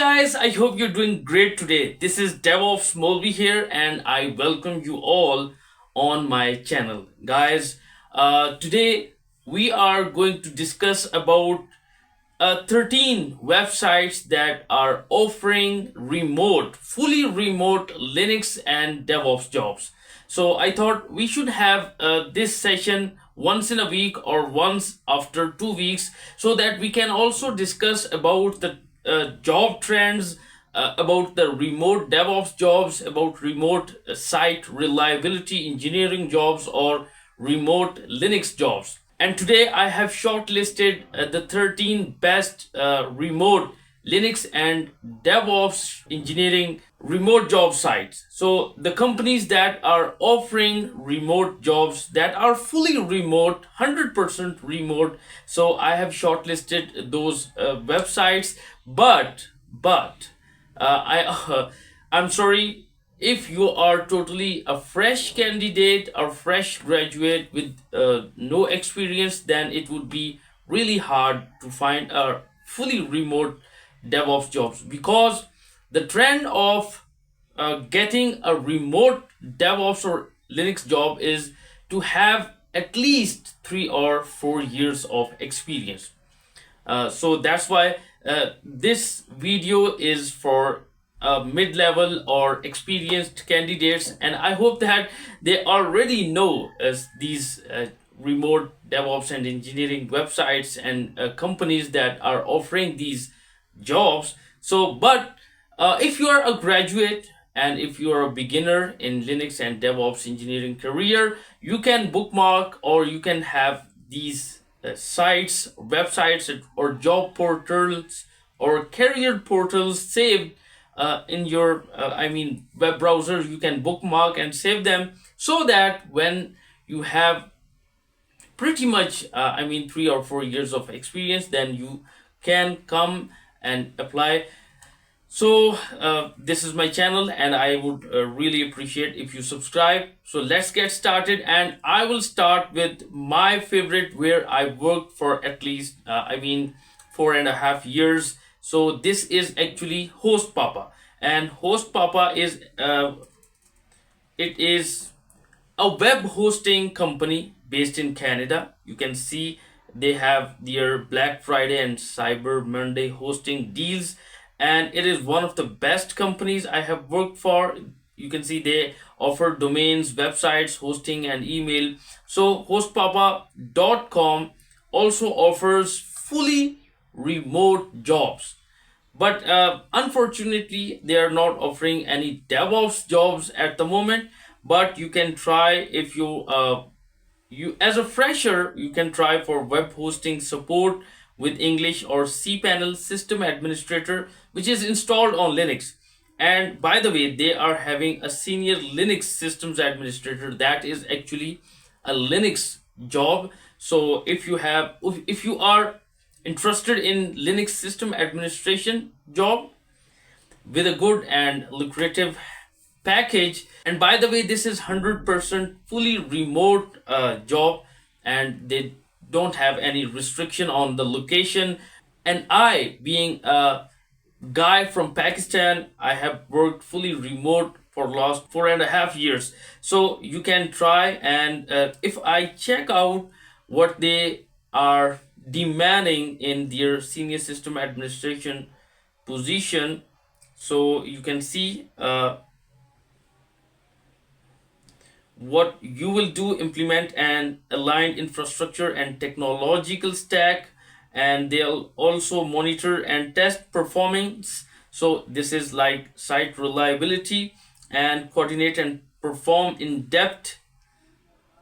guys, I hope you're doing great today. This is DevOps Molvi here, and I welcome you all on my channel. Guys, today we are going to discuss about 13 websites that are offering fully remote Linux and DevOps jobs. So I thought we should have this session once in a week or once after 2 weeks so that we can also discuss about the job trends, about the remote DevOps jobs, about remote site reliability engineering jobs, or remote Linux jobs. And today I have shortlisted the 13 best remote Linux and DevOps engineering remote job sites. So the companies that are offering remote jobs that are fully remote, 100% remote. So I have shortlisted those websites, but I'm sorry, if you are totally a fresh candidate or fresh graduate with no experience, then it would be really hard to find a fully remote DevOps jobs, because the trend of getting a remote DevOps or Linux job is to have at least 3 or 4 years of experience. So that's why this video is for mid-level or experienced candidates, and I hope that they already know these remote DevOps and engineering websites and companies that are offering these jobs. But if you are a graduate and if you are a beginner in Linux and DevOps engineering career, you can bookmark or you can have these sites, websites, or job portals or career portals saved in your web browser. You can bookmark and save them so that when you have pretty much 3 or 4 years of experience, then you can come and apply. So this is my channel, and I would really appreciate if you subscribe. So let's get started, and I will start with my favorite, where I worked for at least 4.5 years. So this is actually Host Papa, and Host Papa is it is a web hosting company based in Canada. You can see they have their Black Friday and Cyber Monday hosting deals, and it is one of the best companies I have worked for. You can see they offer domains, websites, hosting, and email. So hostpapa.com also offers fully remote jobs, but unfortunately they are not offering any DevOps jobs at the moment. But you can try, if you as a fresher, you can try for web hosting support with English, or cPanel system administrator, which is installed on Linux. And by the way, they are having a senior Linux systems administrator, that is actually a Linux job. So if you are interested in Linux system administration job with a good and lucrative package, and by the way, this is 100% fully remote job, and they don't have any restriction on the location. And I, being a guy from Pakistan, I have worked fully remote for last 4.5 years. So you can try, and if I check out what they are demanding in their senior system administration position, so you can see what you will do: implement an aligned infrastructure and technological stack, and they'll also monitor and test performance. So this is like site reliability, and coordinate and perform in-depth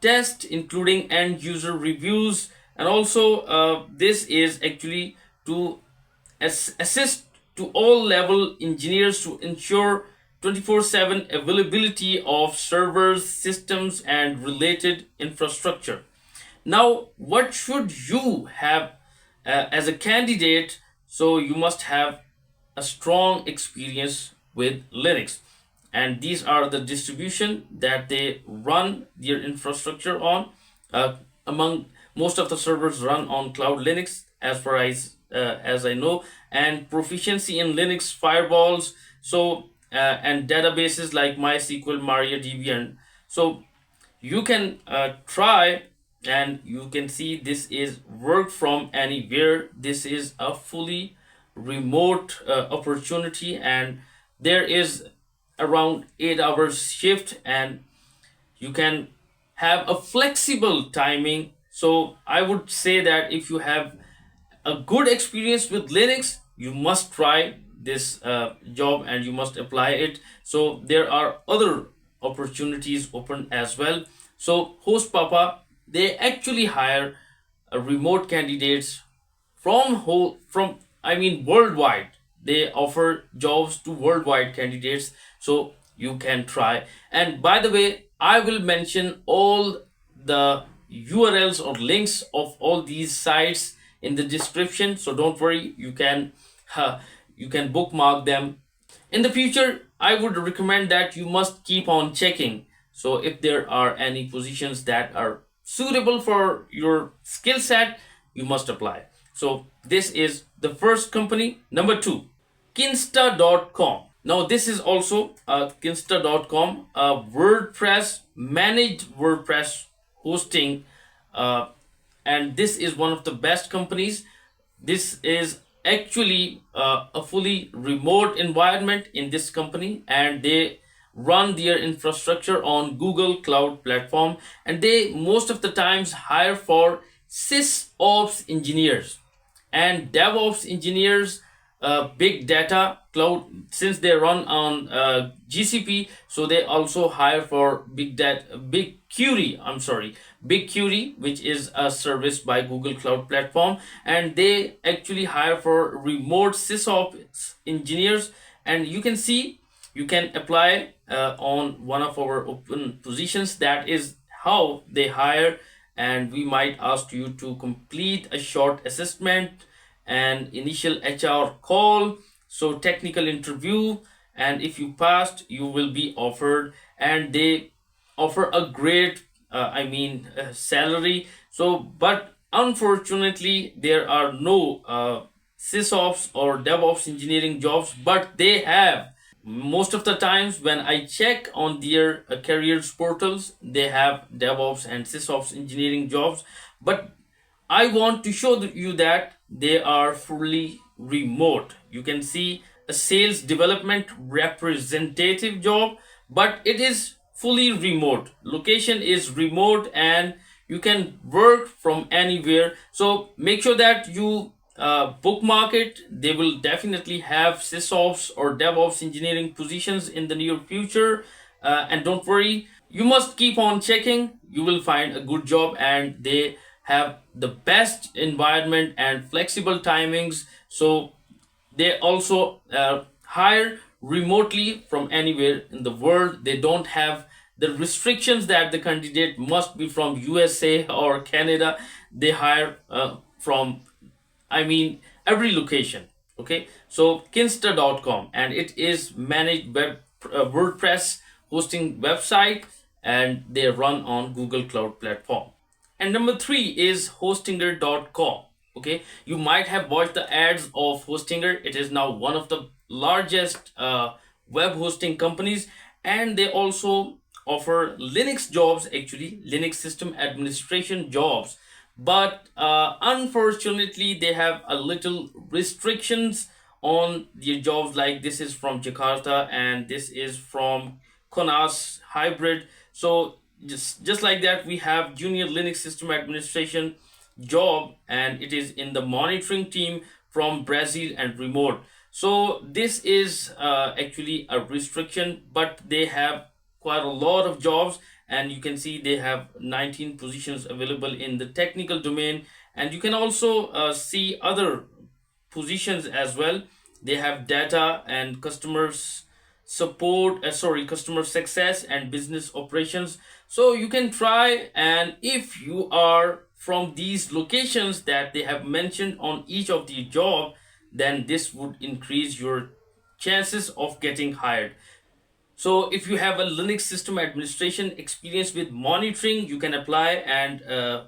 test including end user reviews. And also this is actually to assist to all level engineers to ensure 24/7 availability of servers, systems, and related infrastructure. Now, what should you have as a candidate? So you must have a strong experience with Linux, and these are the distribution that they run their infrastructure on. Among most of the servers run on Cloud Linux, as far as I know, and proficiency in Linux firewalls. So and databases like MySQL, MariaDB, and so you can try, and you can see this is work from anywhere. This is a fully remote opportunity, and there is around 8 hours shift, and you can have a flexible timing. So I would say that if you have a good experience with Linux, you must try this job and you must apply it. So there are other opportunities open as well. So Host Papa, they actually hire remote candidates from I mean worldwide. They offer jobs to worldwide candidates, so you can try. And by the way, I will mention all the URLs or links of all these sites in the description, so don't worry, you can bookmark them. In the future, I would recommend that you must keep on checking. So if there are any positions that are suitable for your skill set, you must apply. So this is the first company. Number two, Kinsta.com. Now this is also Kinsta.com, a WordPress managed WordPress hosting, uh, and this is one of the best companies. This is actually a fully remote environment in this company, and they run their infrastructure on Google Cloud Platform, and they most of the times hire for SysOps engineers and DevOps engineers, big data cloud, since they run on GCP, so they also hire for big query, which is a service by Google Cloud Platform, and they actually hire for remote sysops engineers. And you can see, you can apply on one of our open positions. That is how they hire, and we might ask you to complete a short assessment and initial HR call, so technical interview, and if you passed, you will be offered. And they offer a great salary. So but unfortunately there are no sysops or DevOps engineering jobs, but they have, most of the times when I check on their careers portals, they have DevOps and sysops engineering jobs. But I want to show you that they are fully remote. You can see a sales development representative job, but it is fully remote. Location is remote, and you can work from anywhere. So make sure that you bookmark it. They will definitely have sysops or DevOps engineering positions in the near future. And don't worry, you must keep on checking. You will find a good job, and they have the best environment and flexible timings. So they also hire remotely from anywhere in the world. They don't have the restrictions that the candidate must be from USA or Canada. They hire from, every location. Okay, so Kinsta.com, and it is managed WordPress hosting website, and they run on Google Cloud Platform. And number three is Hostinger.com. Okay, you might have watched the ads of Hostinger. It is now one of the largest web hosting companies, and they also offer Linux jobs, actually Linux system administration jobs. But unfortunately they have a little restrictions on their jobs, like this is from Jakarta and this is from Konas hybrid. So just like that, we have junior Linux system administration job, and it is in the monitoring team from Brazil and remote. So this is actually a restriction, but they have quite a lot of jobs, and you can see they have 19 positions available in the technical domain. And you can also see other positions as well. They have data and customer success and business operations. So you can try, and if you are from these locations that they have mentioned on each of the job, then this would increase your chances of getting hired. So if you have a Linux system administration experience with monitoring, you can apply. And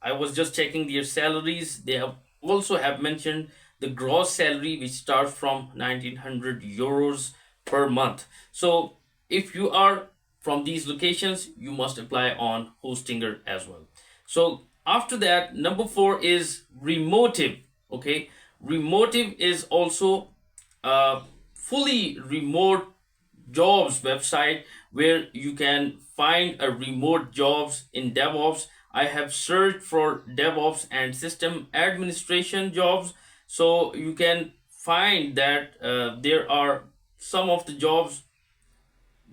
I was just checking their salaries. They have also have mentioned the gross salary which starts from 1900 euros per month. So if you are from these locations, you must apply on Hostinger as well. So after that, number 4 is Remotive. Okay, Remotive is also a fully remote jobs website where you can find a remote jobs in DevOps. I have searched for DevOps and system administration jobs, so you can find that there are some of the jobs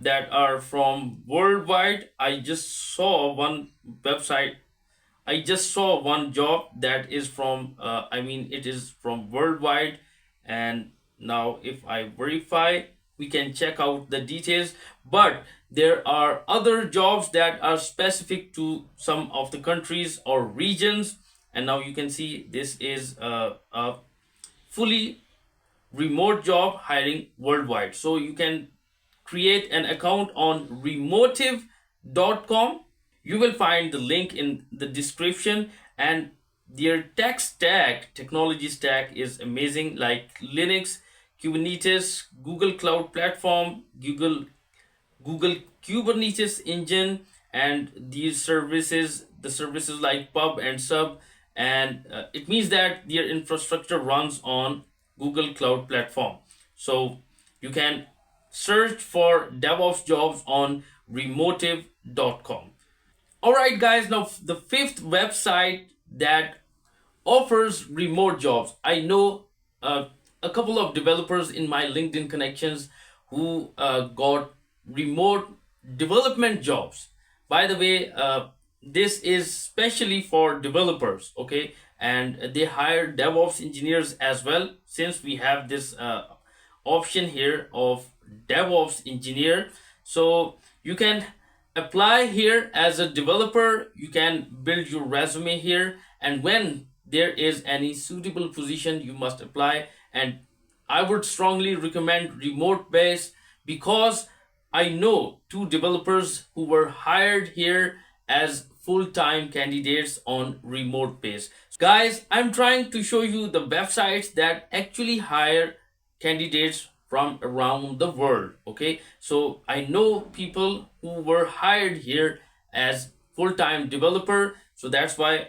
that are from worldwide. I just saw one job that is from, it is from worldwide. And now, if I verify, we can check out the details. But there are other jobs that are specific to some of the countries or regions. And now you can see this is a fully remote job hiring worldwide. So you can create an account on remotive.com. You will find the link in the description, and their technology stack is amazing, like Linux, Kubernetes, Google Cloud Platform, Google Kubernetes engine, and these services, the services like pub and sub, and it means that their infrastructure runs on Google Cloud Platform. So you can search for DevOps jobs on remotive.com. All right, guys. Now the fifth website that offers remote jobs. I know a couple of developers in my LinkedIn connections who got remote development jobs. By the way, this is specially for developers, okay? And they hire DevOps engineers as well, since we have this option here of DevOps engineer. So you can apply here as a developer. You can build your resume here, and when there is any suitable position, you must apply. And I would strongly recommend remote base, because I know two developers who were hired here as full-time candidates on remote base. Guys, I'm trying to show you the websites that actually hire candidates from around the world. Okay, so I know people who were hired here as full-time developer. So that's why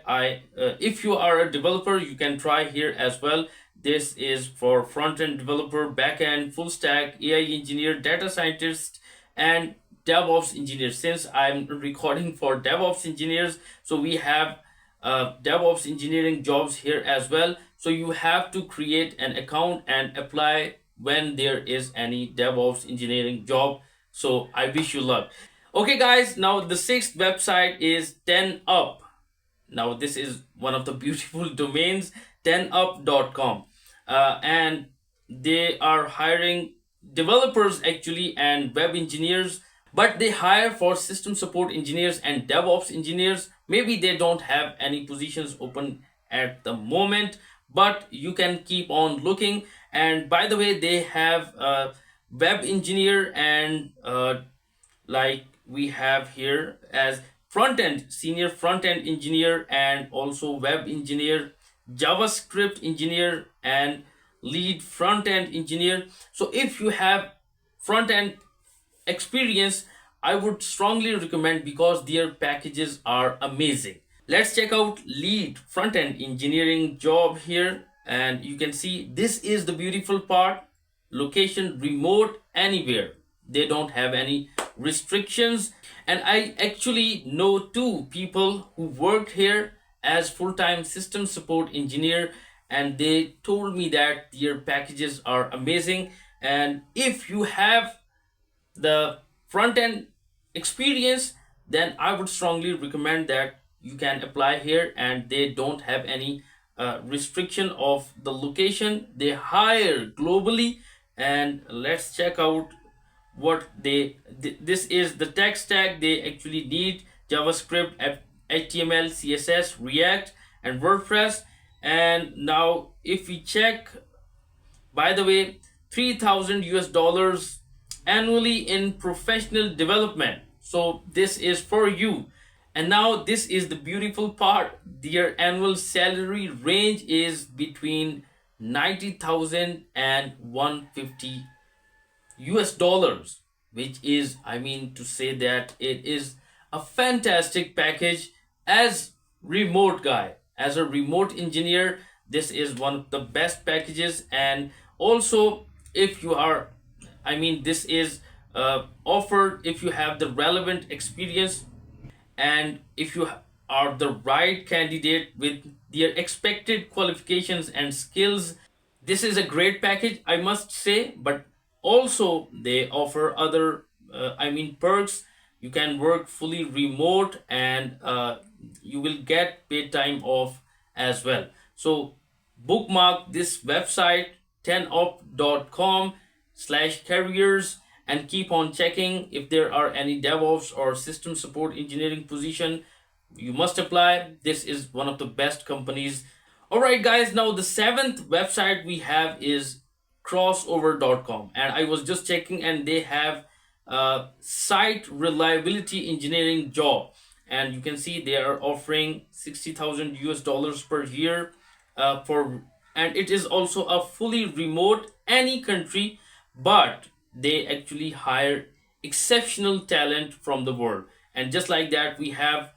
if you are a developer, you can try here as well. This is for front-end developer, back-end, full stack, AI engineer, data scientist, and DevOps engineer. Since I'm recording for DevOps engineers, so we have DevOps engineering jobs here as well. So you have to create an account and apply when there is any DevOps engineering job. So I wish you luck. Okay, guys, now the sixth website is 10up. Now this is one of the beautiful domains, 10up.com. And they are hiring developers actually and web engineers, but they hire for system support engineers and DevOps engineers. Maybe they don't have any positions open at the moment, but you can keep on looking. And by the way, they have a web engineer, and like we have here as senior front end engineer, and also web engineer, JavaScript engineer, and lead front end engineer. So if you have front end experience, I would strongly recommend, because their packages are amazing. Let's check out lead front end engineering job here, and you can see this is the beautiful part. Location remote anywhere. They don't have any restrictions. And I actually know two people who worked here as full-time system support engineer, and they told me that their packages are amazing. And if you have the front end experience, then I would strongly recommend that you can apply here. And they don't have any restriction of the location. They hire globally. And let's check out what this is the tech stack they actually need: JavaScript, HTML, CSS, React, and WordPress. And now if we check, by the way, 3,000 US dollars annually in professional development. So this is for you. And now this is the beautiful part. Their annual salary range is between 90,000 and 150 US dollars, which is, I mean, to say that it is a fantastic package as remote guy, as a remote engineer. This is one of the best packages. And also, if you are, I mean, this is offered if you have the relevant experience, and if you are the right candidate with their expected qualifications and skills. This is a great package, I must say. But also they offer other I mean perks. You can work fully remote, and you will get paid time off as well. So bookmark this website, 10op.com/careers, and keep on checking. If there are any DevOps or system support engineering position, you must apply. This is one of the best companies. All right, guys, now the seventh website we have is crossover.com, and I was just checking, and they have site reliability engineering job. And you can see they are offering 60,000 US dollars per year for, and it is also a fully remote any country. But they actually hire exceptional talent from the world. And just like that, we have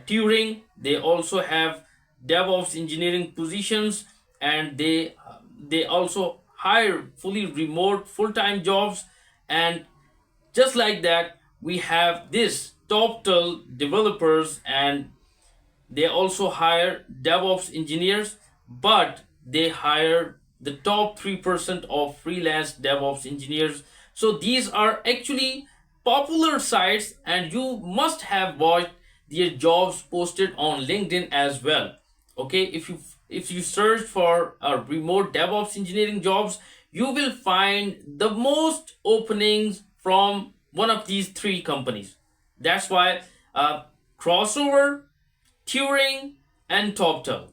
Turing. They also have DevOps engineering positions, and they also hire fully remote full-time jobs. And just like that, we have this TopTel developers, and they also hire DevOps engineers. But they hire the top 3% of freelance DevOps engineers. So these are actually popular sites, and you must have watched their jobs posted on LinkedIn as well. Okay, if you search for remote DevOps engineering jobs, you will find the most openings from one of these three companies. That's why Crossover, Turing, and TopTel,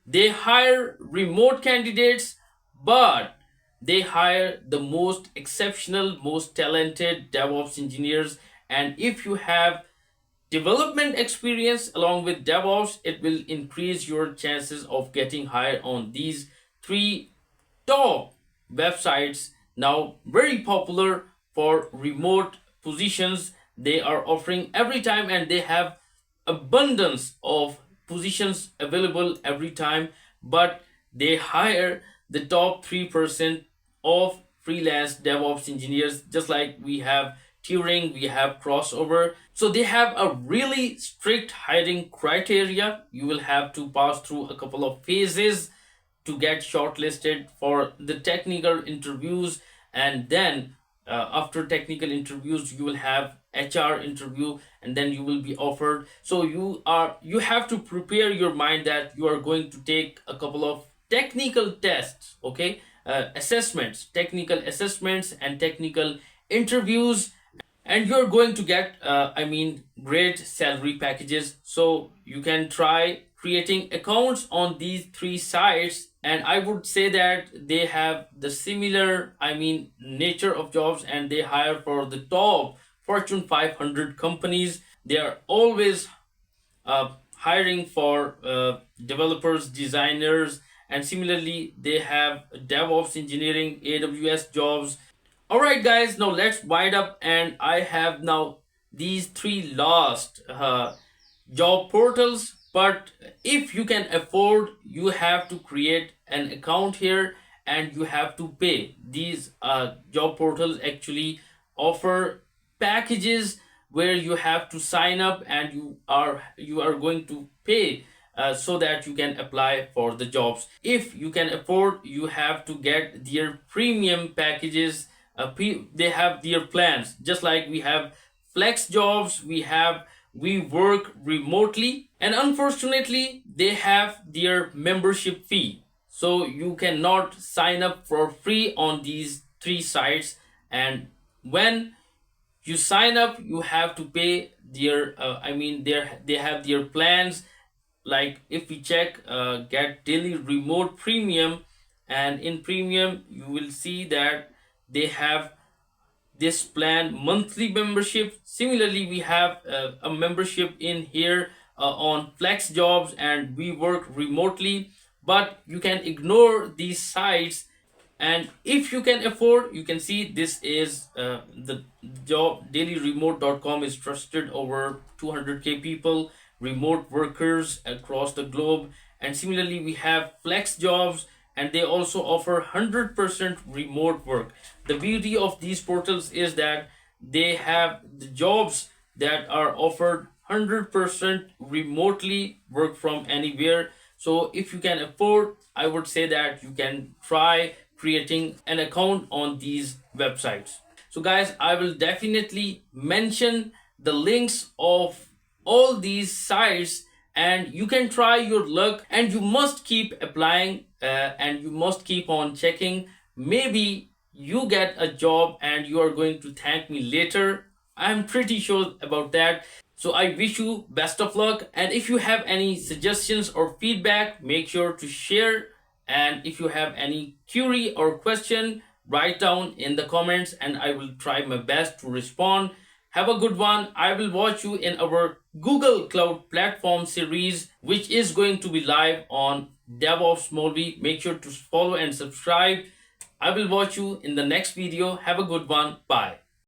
they hire remote candidates, but they hire the most exceptional, most talented DevOps engineers. And if you have development experience along with DevOps, it will increase your chances of getting hired on these three top websites, now very popular for remote positions. They are offering every time, and they have abundance of positions available every time. But they hire the top 3% of freelance DevOps engineers. Just like we have Turing, we have Crossover. So they have a really strict hiring criteria. You will have to pass through a couple of phases to get shortlisted for the technical interviews. And then after technical interviews, you will have HR interview, and then you will be offered. So you have to prepare your mind that you are going to take a couple of technical tests. Okay, assessments, technical assessments, and technical interviews. And you're going to get great salary packages. So you can try creating accounts on these three sites, and I would say that they have the similar nature of jobs, and they hire for the top Fortune 500 companies. They are always hiring for developers, designers, and similarly they have DevOps engineering, AWS jobs. All right, guys, now let's wind up, and I have now these three last job portals. But if you can afford, you have to create an account here, and you have to pay. These job portals actually offer packages where you have to sign up, and you are going to pay so that you can apply for the jobs. If you can afford, you have to get their premium packages. They have their plans, just like we have flex jobs, we work remotely, and unfortunately they have their membership fee. So you cannot sign up for free on these three sites. And when you sign up, you have to pay their they have their plans. Like if we check get daily remote premium, and in premium you will see that they have this plan monthly membership. Similarly, we have a membership in here on flex jobs, and we work remotely. but you can ignore these sites. And if you can afford, you can see this is the job dailyremote.com is trusted over 200k people, remote workers across the globe. And similarly we have flex jobs, and they also offer 100% remote work. The beauty of these portals is that they have the jobs that are offered 100% remotely, work from anywhere. So if you can afford, I would say that you can try creating an account on these websites. So guys, I will definitely mention the links of all these sites, and you can try your luck, and you must keep applying, and you must keep on checking. Maybe you get a job and you are going to thank me later. I'm pretty sure about that. So I wish you best of luck, and if you have any suggestions or feedback, make sure to share. And if you have any query or question, write down in the comments and I will try my best to respond. Have a good one. I will watch you in our Google Cloud Platform series, which is going to be live on DevOps Molvi. Make sure to follow and subscribe. I will watch you in the next video. Have a good one. Bye.